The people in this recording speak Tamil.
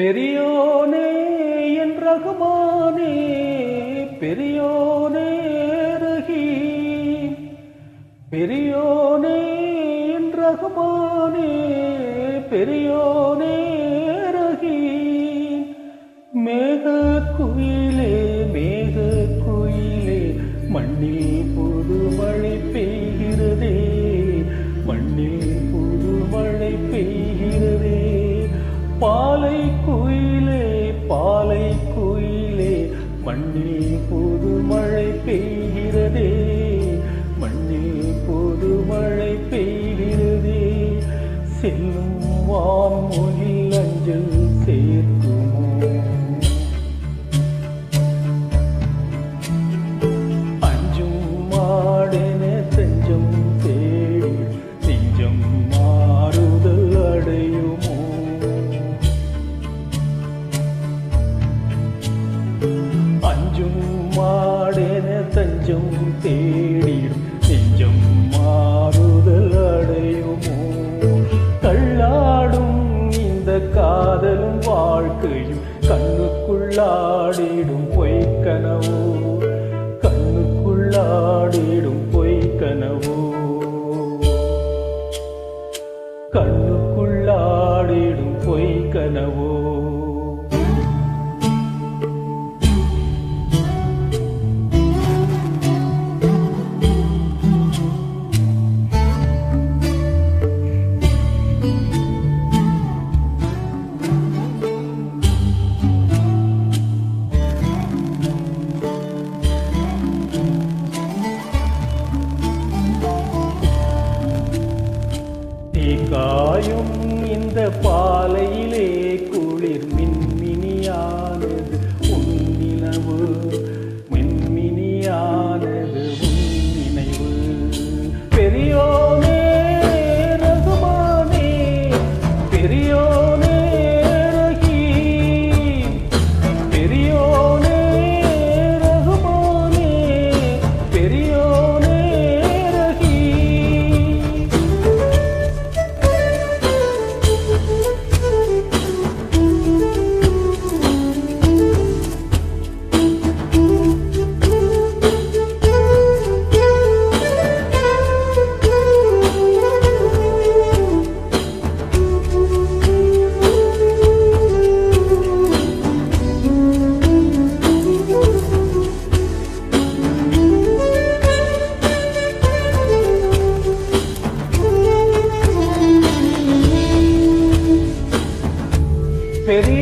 பெரியோனே என் ரகுமானே, பெரியோனே ரஹீம், பெரியோனே என் ரகுமானே, பெரியோனே ரஹீம். மேக குயிலே மேக குயிலே, மண்ணில் புது மழை பெய்கிறதே, மண்ணில் புது மழை பெய்கிறதே. பாலை குயிலே பாலை குயிலே, மண்ணில் புது மழை பெய்கிறதே, மண்ணில் புது மழை பெய்கிறதே. செல்லும் வான்மொழில் அஞ்சல் சேர்க்குமோ, அஞ்சும் மாடென தஞ்சம் தேடி நெஞ்சம் மாறுதல் அடையுமோ. அஞ்சும் மாடென தஞ்சம் தேடிடும் நெஞ்சம் மாறுதல் அடையுமோ. தள்ளாடும் இந்த காதலும் வாழ்க்கையும் கண்ணுக்குள்ளாடிடும் பொய்க்கனவோ, கண்ணுக்குள்ளாடிடும் பொய்க்கனவோ, கண்ணுக்குள்ளாடிடும் பொய்க்கனவோ. காயும் இந்த பாலையிலே குளிர் மின்மினியானது உன்னினவு, மின்மினியானது உன் நினைவு. பெரியோனே ரகுமானே, பெரியோனே ரஹீம், பெரியோனே ரகுமானே, பெரியோனே ரஹீம். பெரிய